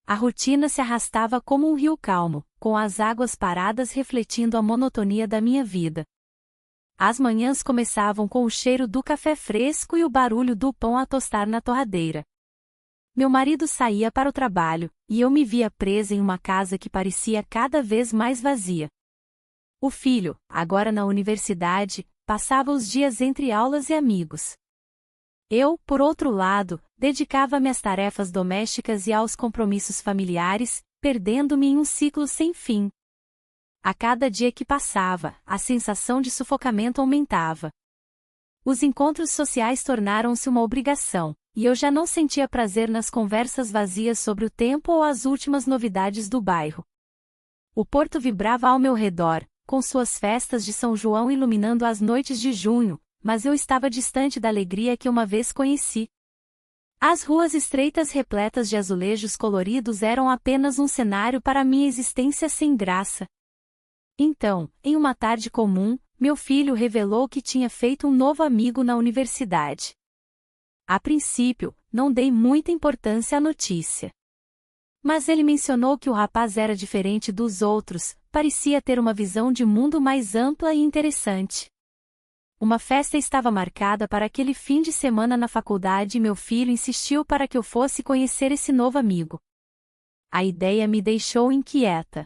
A rotina se arrastava como um rio calmo, com as águas paradas refletindo a monotonia da minha vida. As manhãs começavam com o cheiro do café fresco e o barulho do pão a tostar na torradeira. Meu marido saía para o trabalho, e eu me via presa em uma casa que parecia cada vez mais vazia. O filho, agora na universidade, passava os dias entre aulas e amigos. Eu, por outro lado, dedicava-me às tarefas domésticas e aos compromissos familiares, perdendo-me em um ciclo sem fim. A cada dia que passava, a sensação de sufocamento aumentava. Os encontros sociais tornaram-se uma obrigação, e eu já não sentia prazer nas conversas vazias sobre o tempo ou as últimas novidades do bairro. O porto vibrava ao meu redor, com suas festas de São João iluminando as noites de junho, mas eu estava distante da alegria que uma vez conheci. As ruas estreitas repletas de azulejos coloridos eram apenas um cenário para minha existência sem graça. Então, em uma tarde comum, meu filho revelou que tinha feito um novo amigo na universidade. A princípio, não dei muita importância à notícia. Mas ele mencionou que o rapaz era diferente dos outros, parecia ter uma visão de mundo mais ampla e interessante. Uma festa estava marcada para aquele fim de semana na faculdade e meu filho insistiu para que eu fosse conhecer esse novo amigo. A ideia me deixou inquieta.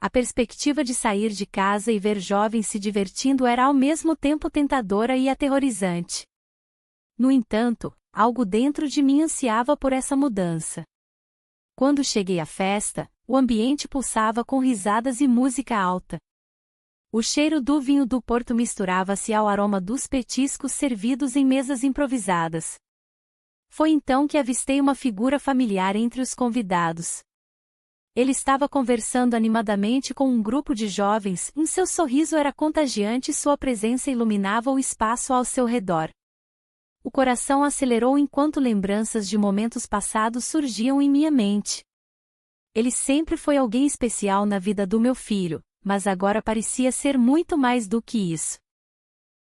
A perspectiva de sair de casa e ver jovens se divertindo era ao mesmo tempo tentadora e aterrorizante. No entanto, algo dentro de mim ansiava por essa mudança. Quando cheguei à festa, o ambiente pulsava com risadas e música alta. O cheiro do vinho do Porto misturava-se ao aroma dos petiscos servidos em mesas improvisadas. Foi então que avistei uma figura familiar entre os convidados. Ele estava conversando animadamente com um grupo de jovens, e seu sorriso era contagiante e sua presença iluminava o espaço ao seu redor. O coração acelerou enquanto lembranças de momentos passados surgiam em minha mente. Ele sempre foi alguém especial na vida do meu filho, mas agora parecia ser muito mais do que isso.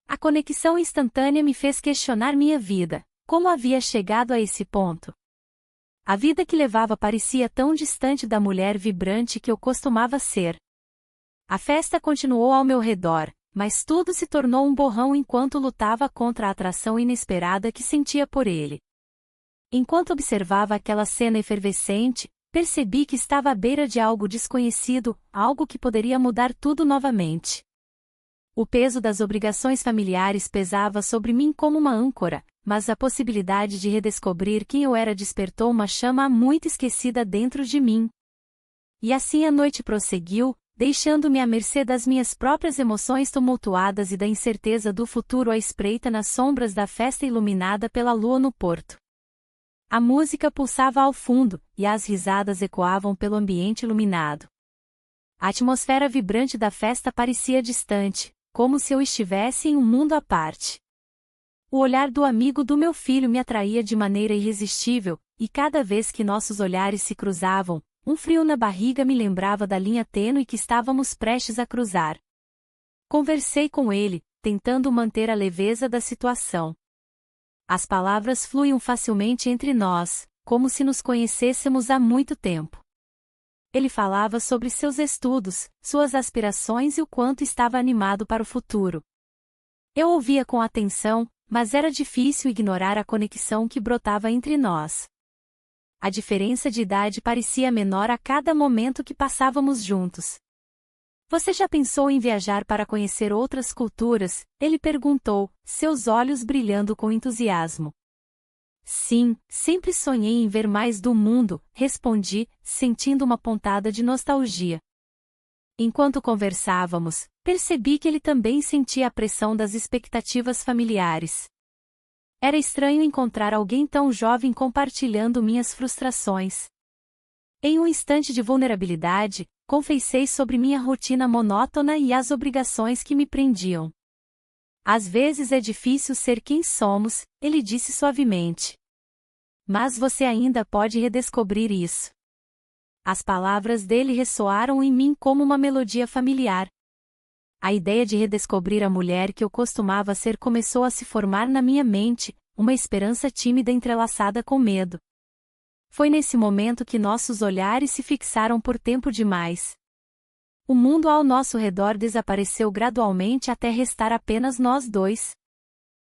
A conexão instantânea me fez questionar minha vida, como havia chegado a esse ponto. A vida que levava parecia tão distante da mulher vibrante que eu costumava ser. A festa continuou ao meu redor, mas tudo se tornou um borrão enquanto lutava contra a atração inesperada que sentia por ele. Enquanto observava aquela cena efervescente, percebi que estava à beira de algo desconhecido, algo que poderia mudar tudo novamente. O peso das obrigações familiares pesava sobre mim como uma âncora, mas a possibilidade de redescobrir quem eu era despertou uma chama muito esquecida dentro de mim. E assim a noite prosseguiu, deixando-me à mercê das minhas próprias emoções tumultuadas e da incerteza do futuro à espreita nas sombras da festa iluminada pela lua no porto. A música pulsava ao fundo, e as risadas ecoavam pelo ambiente iluminado. A atmosfera vibrante da festa parecia distante, como se eu estivesse em um mundo à parte. O olhar do amigo do meu filho me atraía de maneira irresistível, e cada vez que nossos olhares se cruzavam, um frio na barriga me lembrava da linha tênue que estávamos prestes a cruzar. Conversei com ele, tentando manter a leveza da situação. As palavras fluíam facilmente entre nós, como se nos conhecêssemos há muito tempo. Ele falava sobre seus estudos, suas aspirações e o quanto estava animado para o futuro. Eu ouvia com atenção, mas era difícil ignorar a conexão que brotava entre nós. A diferença de idade parecia menor a cada momento que passávamos juntos. Você já pensou em viajar para conhecer outras culturas? Ele perguntou, seus olhos brilhando com entusiasmo. Sim, sempre sonhei em ver mais do mundo, respondi, sentindo uma pontada de nostalgia. Enquanto conversávamos, percebi que ele também sentia a pressão das expectativas familiares. Era estranho encontrar alguém tão jovem compartilhando minhas frustrações. Em um instante de vulnerabilidade, confessei sobre minha rotina monótona e as obrigações que me prendiam. Às vezes é difícil ser quem somos, ele disse suavemente. Mas você ainda pode redescobrir isso. As palavras dele ressoaram em mim como uma melodia familiar. A ideia de redescobrir a mulher que eu costumava ser começou a se formar na minha mente, uma esperança tímida entrelaçada com medo. Foi nesse momento que nossos olhares se fixaram por tempo demais. O mundo ao nosso redor desapareceu gradualmente até restar apenas nós dois.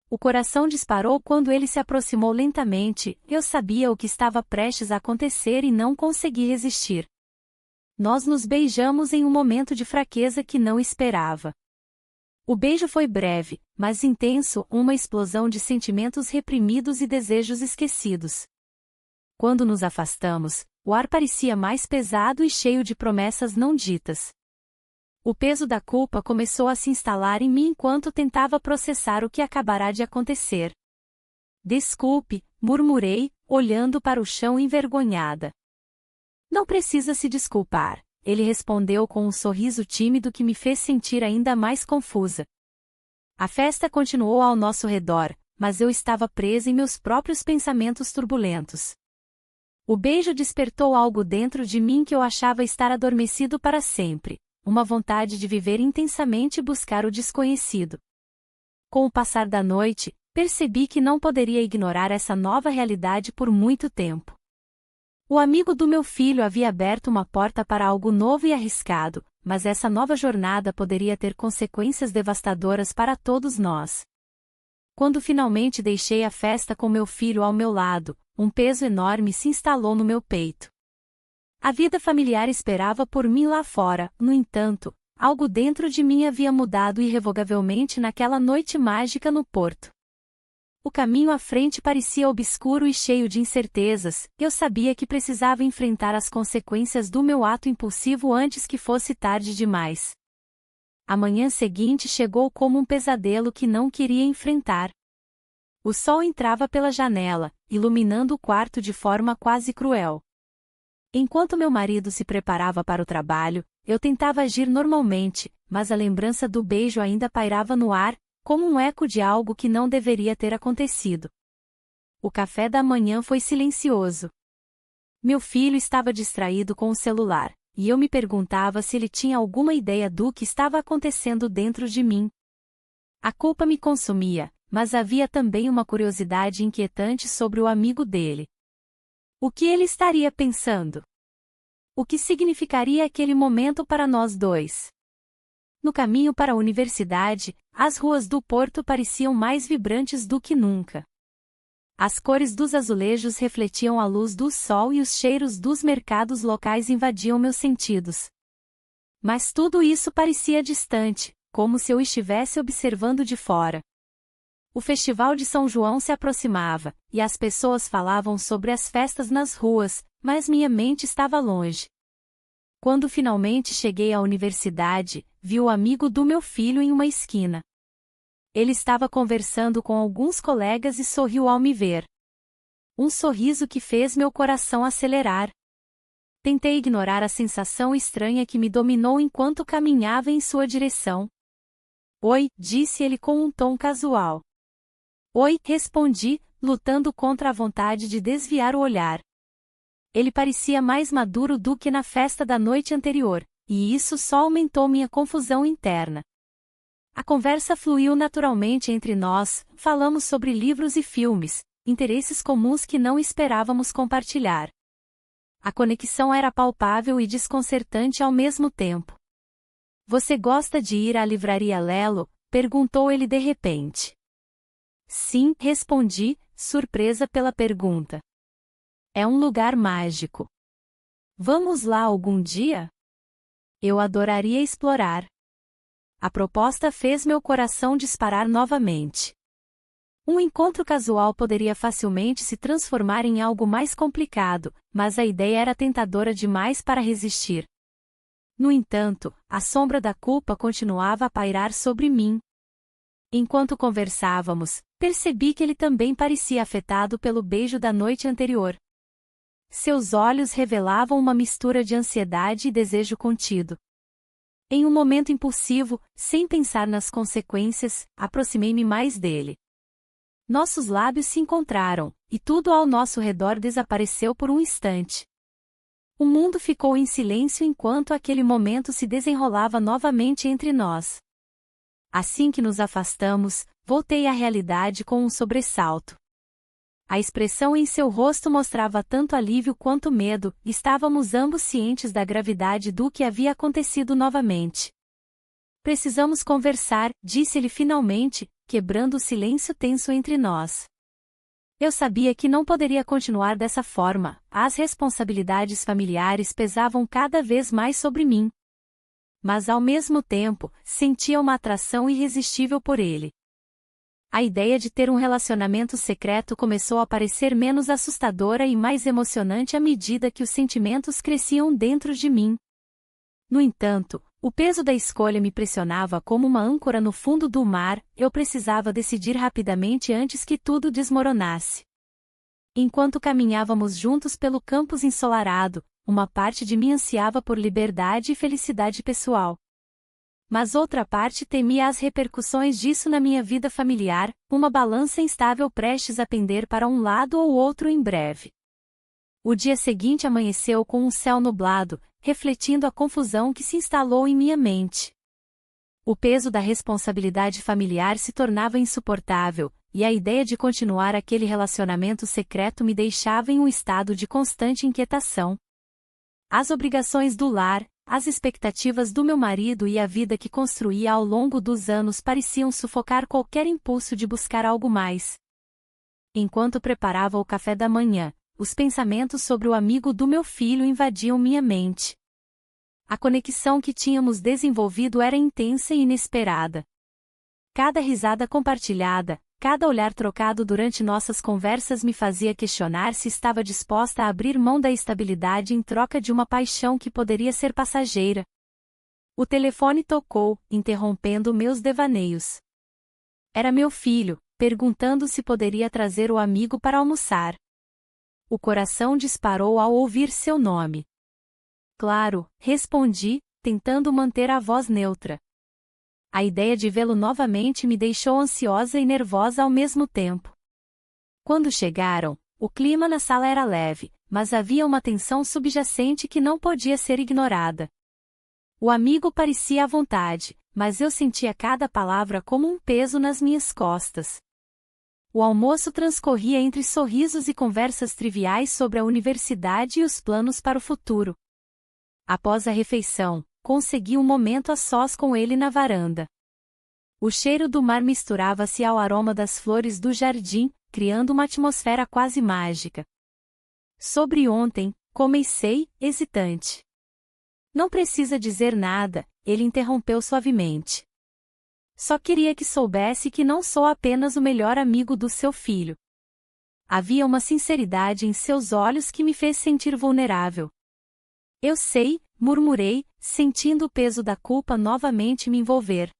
O coração disparou quando ele se aproximou lentamente, eu sabia o que estava prestes a acontecer e não consegui resistir. Nós nos beijamos em um momento de fraqueza que não esperava. O beijo foi breve, mas intenso, uma explosão de sentimentos reprimidos e desejos esquecidos. Quando nos afastamos, o ar parecia mais pesado e cheio de promessas não ditas. O peso da culpa começou a se instalar em mim enquanto tentava processar o que acabará de acontecer. Desculpe, murmurei, olhando para o chão envergonhada. Não precisa se desculpar, ele respondeu com um sorriso tímido que me fez sentir ainda mais confusa. A festa continuou ao nosso redor, mas eu estava presa em meus próprios pensamentos turbulentos. O beijo despertou algo dentro de mim que eu achava estar adormecido para sempre. Uma vontade de viver intensamente e buscar o desconhecido. Com o passar da noite, percebi que não poderia ignorar essa nova realidade por muito tempo. O amigo do meu filho havia aberto uma porta para algo novo e arriscado, mas essa nova jornada poderia ter consequências devastadoras para todos nós. Quando finalmente deixei a festa com meu filho ao meu lado, um peso enorme se instalou no meu peito. A vida familiar esperava por mim lá fora, no entanto, algo dentro de mim havia mudado irrevogavelmente naquela noite mágica no porto. O caminho à frente parecia obscuro e cheio de incertezas, eu sabia que precisava enfrentar as consequências do meu ato impulsivo antes que fosse tarde demais. A manhã seguinte chegou como um pesadelo que não queria enfrentar. O sol entrava pela janela, iluminando o quarto de forma quase cruel. Enquanto meu marido se preparava para o trabalho, eu tentava agir normalmente, mas a lembrança do beijo ainda pairava no ar, como um eco de algo que não deveria ter acontecido. O café da manhã foi silencioso. Meu filho estava distraído com o celular, e eu me perguntava se ele tinha alguma ideia do que estava acontecendo dentro de mim. A culpa me consumia, mas havia também uma curiosidade inquietante sobre o amigo dele. O que ele estaria pensando? O que significaria aquele momento para nós dois? No caminho para a universidade, as ruas do porto pareciam mais vibrantes do que nunca. As cores dos azulejos refletiam a luz do sol e os cheiros dos mercados locais invadiam meus sentidos. Mas tudo isso parecia distante, como se eu estivesse observando de fora. O Festival de São João se aproximava, e as pessoas falavam sobre as festas nas ruas, mas minha mente estava longe. Quando finalmente cheguei à universidade, vi o amigo do meu filho em uma esquina. Ele estava conversando com alguns colegas e sorriu ao me ver. Um sorriso que fez meu coração acelerar. Tentei ignorar a sensação estranha que me dominou enquanto caminhava em sua direção. Oi, disse ele com um tom casual. Oi, respondi, lutando contra a vontade de desviar o olhar. Ele parecia mais maduro do que na festa da noite anterior, e isso só aumentou minha confusão interna. A conversa fluiu naturalmente entre nós, falamos sobre livros e filmes, interesses comuns que não esperávamos compartilhar. A conexão era palpável e desconcertante ao mesmo tempo. Você gosta de ir à livraria Lelo? Perguntou ele de repente. Sim, respondi, surpresa pela pergunta. É um lugar mágico. Vamos lá algum dia? Eu adoraria explorar. A proposta fez meu coração disparar novamente. Um encontro casual poderia facilmente se transformar em algo mais complicado, mas a ideia era tentadora demais para resistir. No entanto, a sombra da culpa continuava a pairar sobre mim. Enquanto conversávamos, percebi que ele também parecia afetado pelo beijo da noite anterior. Seus olhos revelavam uma mistura de ansiedade e desejo contido. Em um momento impulsivo, sem pensar nas consequências, aproximei-me mais dele. Nossos lábios se encontraram, e tudo ao nosso redor desapareceu por um instante. O mundo ficou em silêncio enquanto aquele momento se desenrolava novamente entre nós. Assim que nos afastamos, voltei à realidade com um sobressalto. A expressão em seu rosto mostrava tanto alívio quanto medo, e estávamos ambos cientes da gravidade do que havia acontecido novamente. Precisamos conversar, disse-ele finalmente, quebrando o silêncio tenso entre nós. Eu sabia que não poderia continuar dessa forma, as responsabilidades familiares pesavam cada vez mais sobre mim. Mas ao mesmo tempo, sentia uma atração irresistível por ele. A ideia de ter um relacionamento secreto começou a parecer menos assustadora e mais emocionante à medida que os sentimentos cresciam dentro de mim. No entanto, o peso da escolha me pressionava como uma âncora no fundo do mar, eu precisava decidir rapidamente antes que tudo desmoronasse. Enquanto caminhávamos juntos pelo campus ensolarado, uma parte de mim ansiava por liberdade e felicidade pessoal. Mas outra parte temia as repercussões disso na minha vida familiar, uma balança instável prestes a pender para um lado ou outro em breve. O dia seguinte amanheceu com um céu nublado, refletindo a confusão que se instalou em minha mente. O peso da responsabilidade familiar se tornava insuportável, e a ideia de continuar aquele relacionamento secreto me deixava em um estado de constante inquietação. As obrigações do lar, as expectativas do meu marido e a vida que construía ao longo dos anos pareciam sufocar qualquer impulso de buscar algo mais. Enquanto preparava o café da manhã, os pensamentos sobre o amigo do meu filho invadiam minha mente. A conexão que tínhamos desenvolvido era intensa e inesperada. Cada risada compartilhada, cada olhar trocado durante nossas conversas me fazia questionar se estava disposta a abrir mão da estabilidade em troca de uma paixão que poderia ser passageira. O telefone tocou, interrompendo meus devaneios. Era meu filho, perguntando se poderia trazer o amigo para almoçar. O coração disparou ao ouvir seu nome. Claro, respondi, tentando manter a voz neutra. A ideia de vê-lo novamente me deixou ansiosa e nervosa ao mesmo tempo. Quando chegaram, o clima na sala era leve, mas havia uma tensão subjacente que não podia ser ignorada. O amigo parecia à vontade, mas eu sentia cada palavra como um peso nas minhas costas. O almoço transcorria entre sorrisos e conversas triviais sobre a universidade e os planos para o futuro. Após a refeição, consegui um momento a sós com ele na varanda. O cheiro do mar misturava-se ao aroma das flores do jardim, criando uma atmosfera quase mágica. Sobre ontem, comecei, hesitante. Não precisa dizer nada, ele interrompeu suavemente. Só queria que soubesse que não sou apenas o melhor amigo do seu filho. Havia uma sinceridade em seus olhos que me fez sentir vulnerável. Eu sei, murmurei, sentindo o peso da culpa novamente me envolver.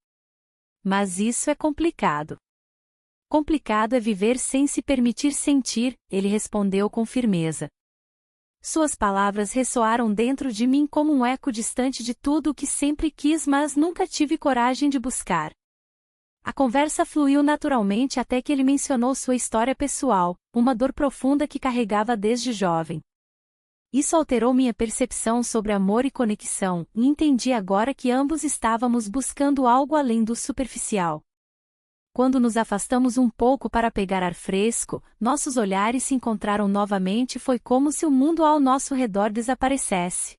Mas isso é complicado. Complicado é viver sem se permitir sentir, ele respondeu com firmeza. Suas palavras ressoaram dentro de mim como um eco distante de tudo o que sempre quis, mas nunca tive coragem de buscar. A conversa fluiu naturalmente até que ele mencionou sua história pessoal, uma dor profunda que carregava desde jovem. Isso alterou minha percepção sobre amor e conexão, e entendi agora que ambos estávamos buscando algo além do superficial. Quando nos afastamos um pouco para pegar ar fresco, nossos olhares se encontraram novamente e foi como se o mundo ao nosso redor desaparecesse.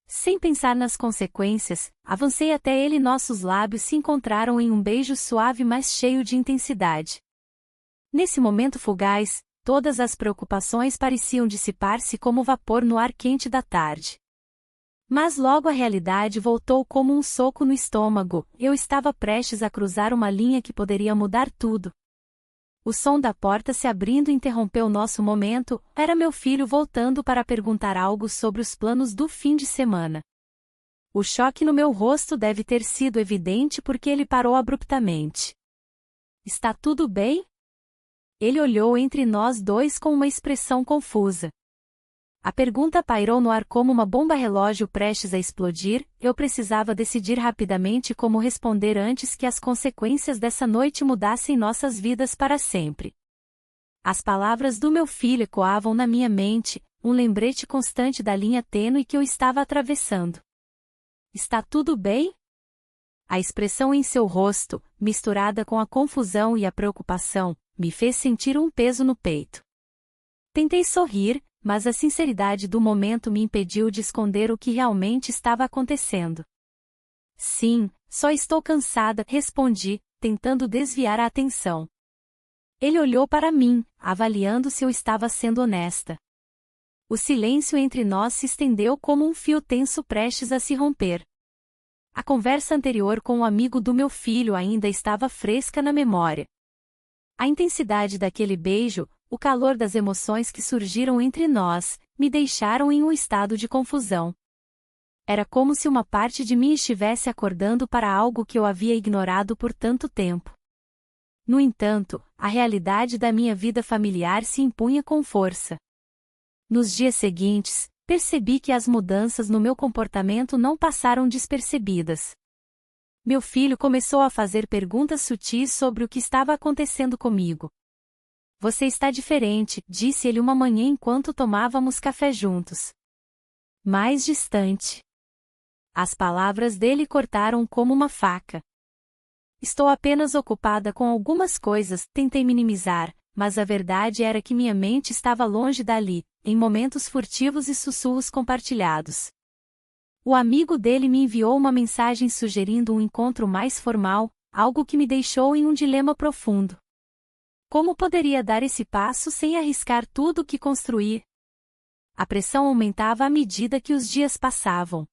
Sem pensar nas consequências, avancei até ele e nossos lábios se encontraram em um beijo suave mas cheio de intensidade. Nesse momento fugaz, todas as preocupações pareciam dissipar-se como vapor no ar quente da tarde. Mas logo a realidade voltou como um soco no estômago, eu estava prestes a cruzar uma linha que poderia mudar tudo. O som da porta se abrindo interrompeu nosso momento, era meu filho voltando para perguntar algo sobre os planos do fim de semana. O choque no meu rosto deve ter sido evidente porque ele parou abruptamente. Está tudo bem? Ele olhou entre nós dois com uma expressão confusa. A pergunta pairou no ar como uma bomba-relógio prestes a explodir, eu precisava decidir rapidamente como responder antes que as consequências dessa noite mudassem nossas vidas para sempre. As palavras do meu filho ecoavam na minha mente, um lembrete constante da linha tênue que eu estava atravessando. Está tudo bem? A expressão em seu rosto, misturada com a confusão e a preocupação, me fez sentir um peso no peito. Tentei sorrir, mas a sinceridade do momento me impediu de esconder o que realmente estava acontecendo. Sim, só estou cansada, respondi, tentando desviar a atenção. Ele olhou para mim, avaliando se eu estava sendo honesta. O silêncio entre nós se estendeu como um fio tenso prestes a se romper. A conversa anterior com o amigo do meu filho ainda estava fresca na memória. A intensidade daquele beijo, o calor das emoções que surgiram entre nós, me deixaram em um estado de confusão. Era como se uma parte de mim estivesse acordando para algo que eu havia ignorado por tanto tempo. No entanto, a realidade da minha vida familiar se impunha com força. Nos dias seguintes, percebi que as mudanças no meu comportamento não passaram despercebidas. Meu filho começou a fazer perguntas sutis sobre o que estava acontecendo comigo. Você está diferente, disse ele uma manhã enquanto tomávamos café juntos. Mais distante. As palavras dele cortaram como uma faca. Estou apenas ocupada com algumas coisas, tentei minimizar, mas a verdade era que minha mente estava longe dali, em momentos furtivos e sussurros compartilhados. O amigo dele me enviou uma mensagem sugerindo um encontro mais formal, algo que me deixou em um dilema profundo. Como poderia dar esse passo sem arriscar tudo o que construí? A pressão aumentava à medida que os dias passavam.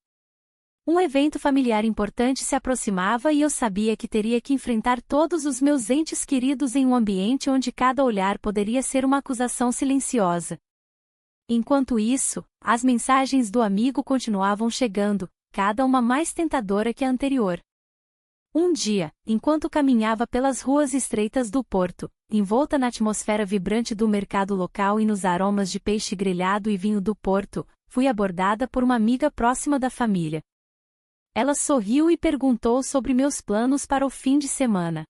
Um evento familiar importante se aproximava e eu sabia que teria que enfrentar todos os meus entes queridos em um ambiente onde cada olhar poderia ser uma acusação silenciosa. Enquanto isso, as mensagens do amigo continuavam chegando, cada uma mais tentadora que a anterior. Um dia, enquanto caminhava pelas ruas estreitas do porto, envolta na atmosfera vibrante do mercado local e nos aromas de peixe grelhado e vinho do porto, fui abordada por uma amiga próxima da família. Ela sorriu e perguntou sobre meus planos para o fim de semana.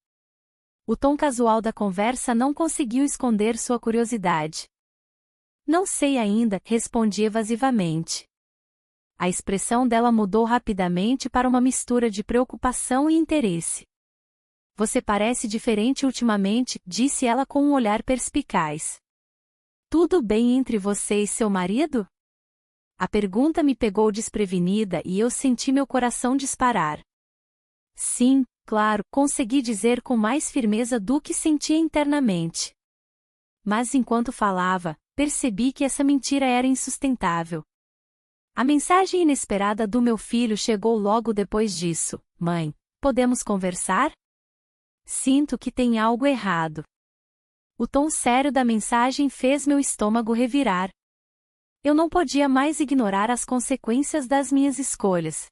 O tom casual da conversa não conseguiu esconder sua curiosidade. Não sei ainda, respondi evasivamente. A expressão dela mudou rapidamente para uma mistura de preocupação e interesse. Você parece diferente ultimamente, disse ela com um olhar perspicaz. Tudo bem entre você e seu marido? A pergunta me pegou desprevenida e eu senti meu coração disparar. Sim, claro, consegui dizer com mais firmeza do que sentia internamente. Mas enquanto falava, percebi que essa mentira era insustentável. A mensagem inesperada do meu filho chegou logo depois disso. Mãe, podemos conversar? Sinto que tem algo errado. O tom sério da mensagem fez meu estômago revirar. Eu não podia mais ignorar as consequências das minhas escolhas.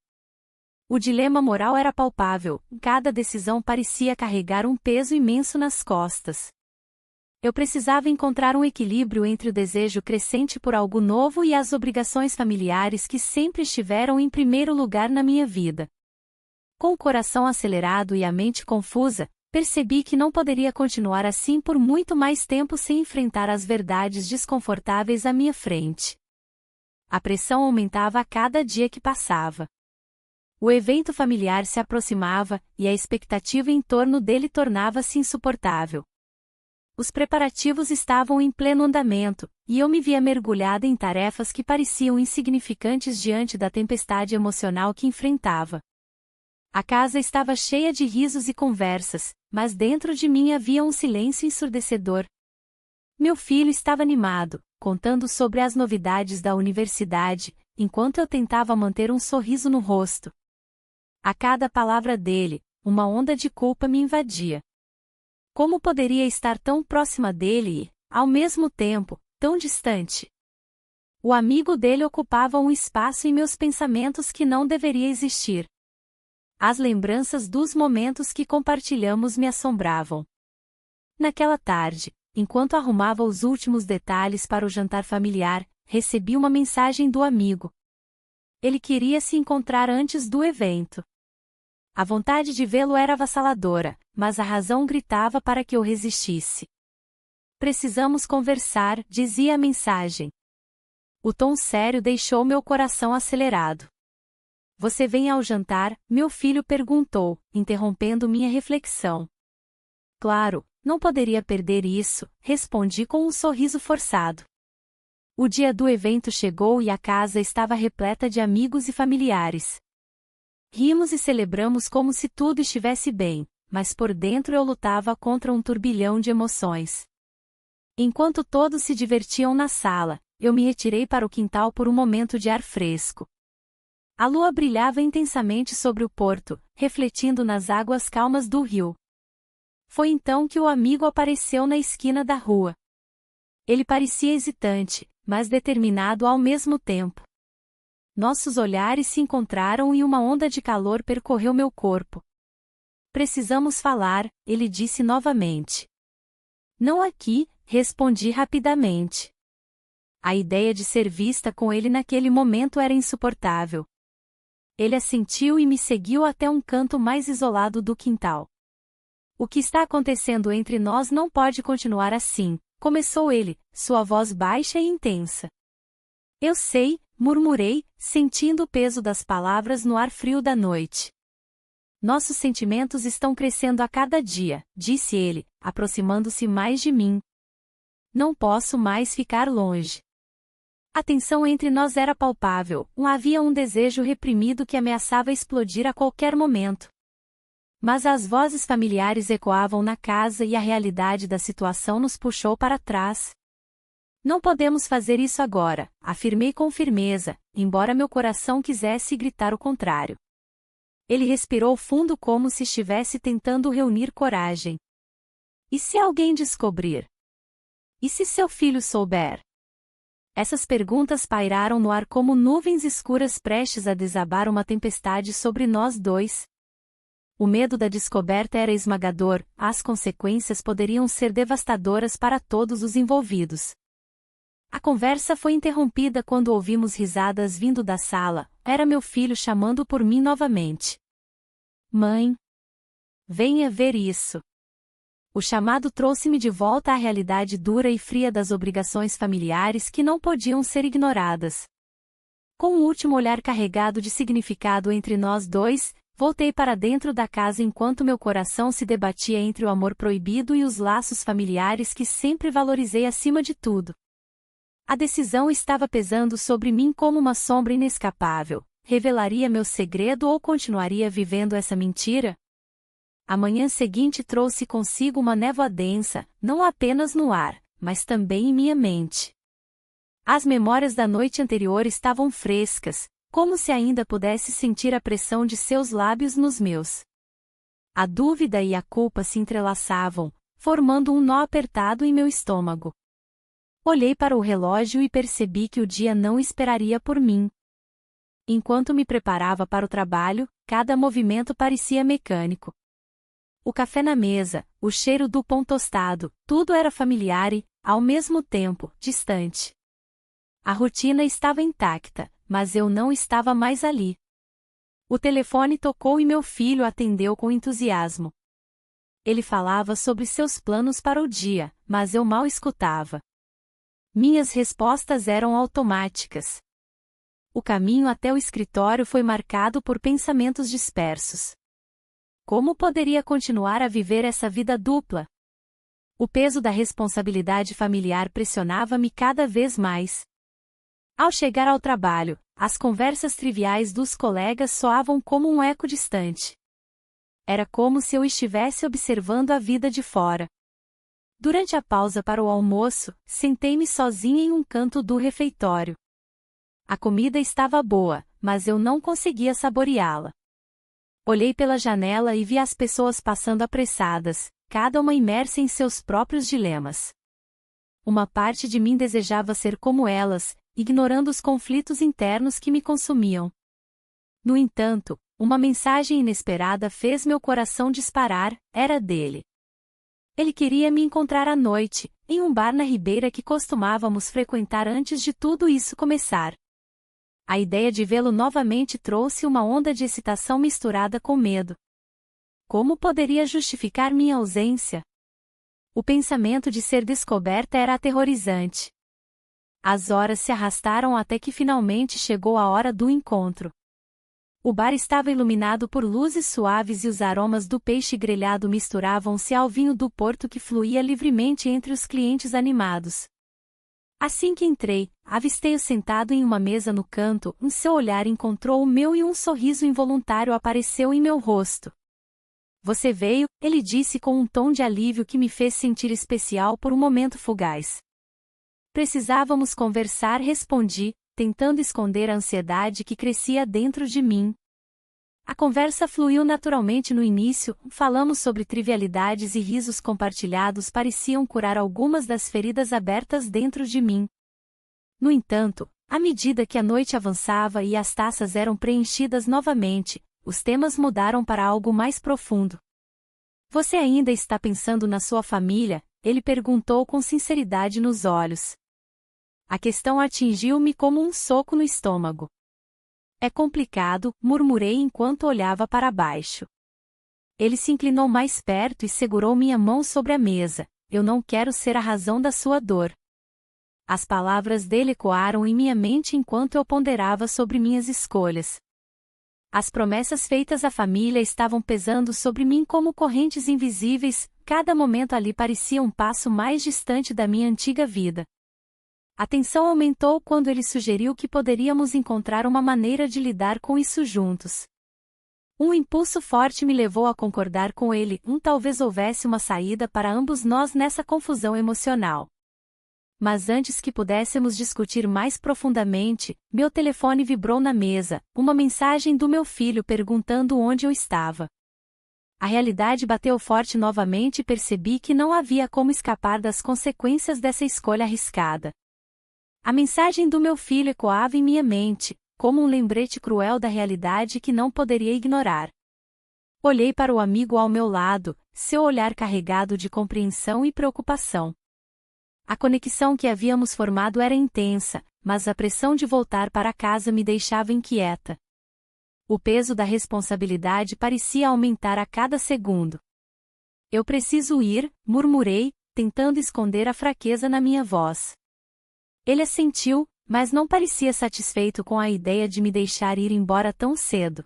O dilema moral era palpável, cada decisão parecia carregar um peso imenso nas costas. Eu precisava encontrar um equilíbrio entre o desejo crescente por algo novo e as obrigações familiares que sempre estiveram em primeiro lugar na minha vida. Com o coração acelerado e a mente confusa, percebi que não poderia continuar assim por muito mais tempo sem enfrentar as verdades desconfortáveis à minha frente. A pressão aumentava a cada dia que passava. O evento familiar se aproximava, e a expectativa em torno dele tornava-se insuportável. Os preparativos estavam em pleno andamento, e eu me via mergulhada em tarefas que pareciam insignificantes diante da tempestade emocional que enfrentava. A casa estava cheia de risos e conversas, mas dentro de mim havia um silêncio ensurdecedor. Meu filho estava animado, contando sobre as novidades da universidade, enquanto eu tentava manter um sorriso no rosto. A cada palavra dele, uma onda de culpa me invadia. Como poderia estar tão próxima dele e, ao mesmo tempo, tão distante? O amigo dele ocupava um espaço em meus pensamentos que não deveria existir. As lembranças dos momentos que compartilhamos me assombravam. Naquela tarde, enquanto arrumava os últimos detalhes para o jantar familiar, recebi uma mensagem do amigo. Ele queria se encontrar antes do evento. A vontade de vê-lo era avassaladora, mas a razão gritava para que eu resistisse. Precisamos conversar, dizia a mensagem. O tom sério deixou meu coração acelerado. Você vem ao jantar? Meu filho perguntou, interrompendo minha reflexão. Claro, não poderia perder isso, respondi com um sorriso forçado. O dia do evento chegou e a casa estava repleta de amigos e familiares. Rimos e celebramos como se tudo estivesse bem, mas por dentro eu lutava contra um turbilhão de emoções. Enquanto todos se divertiam na sala, eu me retirei para o quintal por um momento de ar fresco. A lua brilhava intensamente sobre o porto, refletindo nas águas calmas do rio. Foi então que o amigo apareceu na esquina da rua. Ele parecia hesitante, mas determinado ao mesmo tempo. Nossos olhares se encontraram e uma onda de calor percorreu meu corpo. Precisamos falar, ele disse novamente. Não aqui, respondi rapidamente. A ideia de ser vista com ele naquele momento era insuportável. Ele assentiu e me seguiu até um canto mais isolado do quintal. O que está acontecendo entre nós não pode continuar assim, começou ele, sua voz baixa e intensa. Eu sei, murmurei, sentindo o peso das palavras no ar frio da noite. Nossos sentimentos estão crescendo a cada dia, disse ele, aproximando-se mais de mim. Não posso mais ficar longe. A tensão entre nós era palpável, havia um desejo reprimido que ameaçava explodir a qualquer momento. Mas as vozes familiares ecoavam na casa e a realidade da situação nos puxou para trás. Não podemos fazer isso agora, afirmei com firmeza, embora meu coração quisesse gritar o contrário. Ele respirou fundo como se estivesse tentando reunir coragem. E se alguém descobrir? E se seu filho souber? Essas perguntas pairaram no ar como nuvens escuras prestes a desabar uma tempestade sobre nós dois. O medo da descoberta era esmagador, as consequências poderiam ser devastadoras para todos os envolvidos. A conversa foi interrompida quando ouvimos risadas vindo da sala, era meu filho chamando por mim novamente. Mãe! Venha ver isso. O chamado trouxe-me de volta à realidade dura e fria das obrigações familiares que não podiam ser ignoradas. Com o último olhar carregado de significado entre nós dois, voltei para dentro da casa enquanto meu coração se debatia entre o amor proibido e os laços familiares que sempre valorizei acima de tudo. A decisão estava pesando sobre mim como uma sombra inescapável. Revelaria meu segredo ou continuaria vivendo essa mentira? A manhã seguinte trouxe consigo uma névoa densa, não apenas no ar, mas também em minha mente. As memórias da noite anterior estavam frescas, como se ainda pudesse sentir a pressão de seus lábios nos meus. A dúvida e a culpa se entrelaçavam, formando um nó apertado em meu estômago. Olhei para o relógio e percebi que o dia não esperaria por mim. Enquanto me preparava para o trabalho, cada movimento parecia mecânico. O café na mesa, o cheiro do pão tostado, tudo era familiar e, ao mesmo tempo, distante. A rotina estava intacta, mas eu não estava mais ali. O telefone tocou e meu filho atendeu com entusiasmo. Ele falava sobre seus planos para o dia, mas eu mal escutava. Minhas respostas eram automáticas. O caminho até o escritório foi marcado por pensamentos dispersos. Como poderia continuar a viver essa vida dupla? O peso da responsabilidade familiar pressionava-me cada vez mais. Ao chegar ao trabalho, as conversas triviais dos colegas soavam como um eco distante. Era como se eu estivesse observando a vida de fora. Durante a pausa para o almoço, sentei-me sozinha em um canto do refeitório. A comida estava boa, mas eu não conseguia saboreá-la. Olhei pela janela e vi as pessoas passando apressadas, cada uma imersa em seus próprios dilemas. Uma parte de mim desejava ser como elas, ignorando os conflitos internos que me consumiam. No entanto, uma mensagem inesperada fez meu coração disparar, era dele. Ele queria me encontrar à noite, em um bar na Ribeira que costumávamos frequentar antes de tudo isso começar. A ideia de vê-lo novamente trouxe uma onda de excitação misturada com medo. Como poderia justificar minha ausência? O pensamento de ser descoberta era aterrorizante. As horas se arrastaram até que finalmente chegou a hora do encontro. O bar estava iluminado por luzes suaves e os aromas do peixe grelhado misturavam-se ao vinho do porto que fluía livremente entre os clientes animados. Assim que entrei, avistei-o sentado em uma mesa no canto, seu olhar encontrou o meu e um sorriso involuntário apareceu em meu rosto. Você veio, ele disse com um tom de alívio que me fez sentir especial por um momento fugaz. Precisávamos conversar, respondi, tentando esconder a ansiedade que crescia dentro de mim. A conversa fluiu naturalmente no início, falamos sobre trivialidades e risos compartilhados pareciam curar algumas das feridas abertas dentro de mim. No entanto, à medida que a noite avançava e as taças eram preenchidas novamente, os temas mudaram para algo mais profundo. Você ainda está pensando na sua família? Ele perguntou com sinceridade nos olhos. A questão atingiu-me como um soco no estômago. É complicado, murmurei enquanto olhava para baixo. Ele se inclinou mais perto e segurou minha mão sobre a mesa. Eu não quero ser a razão da sua dor. As palavras dele ecoaram em minha mente enquanto eu ponderava sobre minhas escolhas. As promessas feitas à família estavam pesando sobre mim como correntes invisíveis, cada momento ali parecia um passo mais distante da minha antiga vida. A tensão aumentou quando ele sugeriu que poderíamos encontrar uma maneira de lidar com isso juntos. Um impulso forte me levou a concordar com ele, talvez houvesse uma saída para ambos nós nessa confusão emocional. Mas antes que pudéssemos discutir mais profundamente, meu telefone vibrou na mesa, uma mensagem do meu filho perguntando onde eu estava. A realidade bateu forte novamente e percebi que não havia como escapar das consequências dessa escolha arriscada. A mensagem do meu filho ecoava em minha mente, como um lembrete cruel da realidade que não poderia ignorar. Olhei para o amigo ao meu lado, seu olhar carregado de compreensão e preocupação. A conexão que havíamos formado era intensa, mas a pressão de voltar para casa me deixava inquieta. O peso da responsabilidade parecia aumentar a cada segundo. Eu preciso ir, murmurei, tentando esconder a fraqueza na minha voz. Ele assentiu, mas não parecia satisfeito com a ideia de me deixar ir embora tão cedo.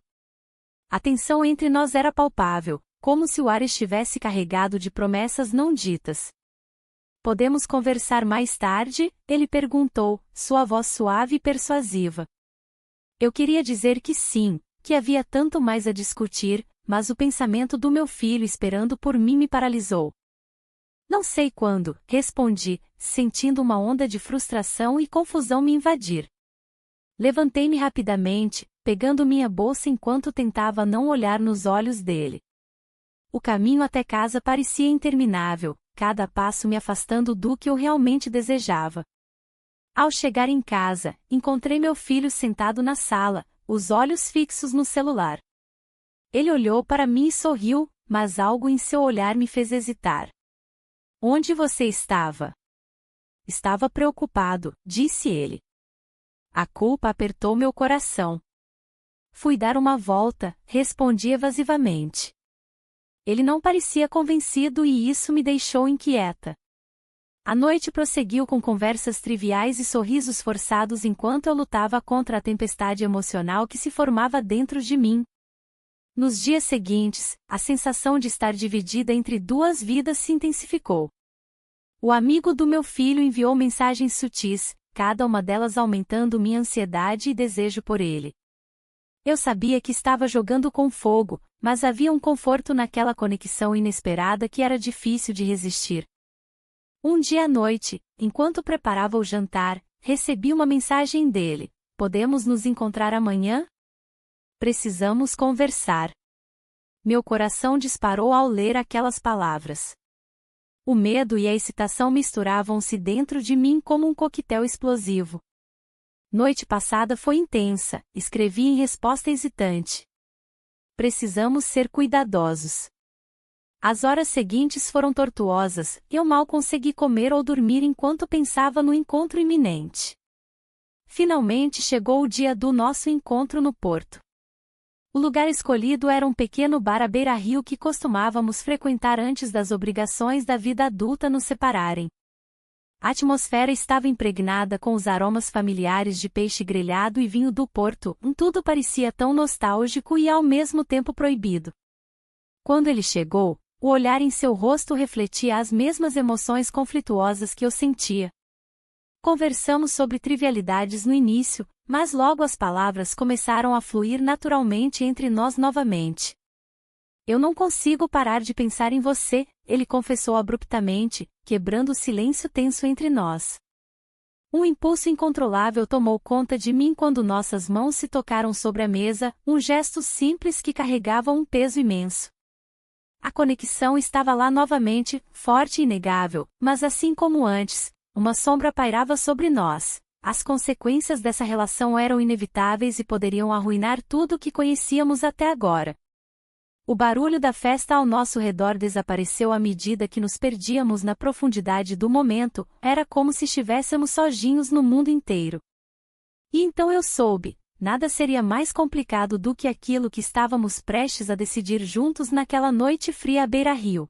A tensão entre nós era palpável, como se o ar estivesse carregado de promessas não ditas. Podemos conversar mais tarde? Ele perguntou, sua voz suave e persuasiva. Eu queria dizer que sim, que havia tanto mais a discutir, mas o pensamento do meu filho esperando por mim me paralisou. Não sei quando, respondi, sentindo uma onda de frustração e confusão me invadir. Levantei-me rapidamente, pegando minha bolsa enquanto tentava não olhar nos olhos dele. O caminho até casa parecia interminável, cada passo me afastando do que eu realmente desejava. Ao chegar em casa, encontrei meu filho sentado na sala, os olhos fixos no celular. Ele olhou para mim e sorriu, mas algo em seu olhar me fez hesitar. Onde você estava? Estava preocupado, disse ele. A culpa apertou meu coração. Fui dar uma volta, respondi evasivamente. Ele não parecia convencido e isso me deixou inquieta. A noite prosseguiu com conversas triviais e sorrisos forçados enquanto eu lutava contra a tempestade emocional que se formava dentro de mim. Nos dias seguintes, a sensação de estar dividida entre duas vidas se intensificou. O amigo do meu filho enviou mensagens sutis, cada uma delas aumentando minha ansiedade e desejo por ele. Eu sabia que estava jogando com fogo, mas havia um conforto naquela conexão inesperada que era difícil de resistir. Um dia à noite, enquanto preparava o jantar, recebi uma mensagem dele: podemos nos encontrar amanhã? Precisamos conversar. Meu coração disparou ao ler aquelas palavras. O medo e a excitação misturavam-se dentro de mim como um coquetel explosivo. Noite passada foi intensa, escrevi em resposta hesitante. Precisamos ser cuidadosos. As horas seguintes foram tortuosas, e eu mal consegui comer ou dormir enquanto pensava no encontro iminente. Finalmente chegou o dia do nosso encontro no porto. O lugar escolhido era um pequeno bar à beira-rio que costumávamos frequentar antes das obrigações da vida adulta nos separarem. A atmosfera estava impregnada com os aromas familiares de peixe grelhado e vinho do Porto, tudo parecia tão nostálgico e ao mesmo tempo proibido. Quando ele chegou, o olhar em seu rosto refletia as mesmas emoções conflituosas que eu sentia. Conversamos sobre trivialidades no início, mas logo as palavras começaram a fluir naturalmente entre nós novamente. Eu não consigo parar de pensar em você, ele confessou abruptamente, quebrando o silêncio tenso entre nós. Um impulso incontrolável tomou conta de mim quando nossas mãos se tocaram sobre a mesa, um gesto simples que carregava um peso imenso. A conexão estava lá novamente, forte e inegável, mas assim como antes, uma sombra pairava sobre nós. As consequências dessa relação eram inevitáveis e poderiam arruinar tudo o que conhecíamos até agora. O barulho da festa ao nosso redor desapareceu à medida que nos perdíamos na profundidade do momento, era como se estivéssemos sozinhos no mundo inteiro. E então eu soube, nada seria mais complicado do que aquilo que estávamos prestes a decidir juntos naquela noite fria à beira-rio.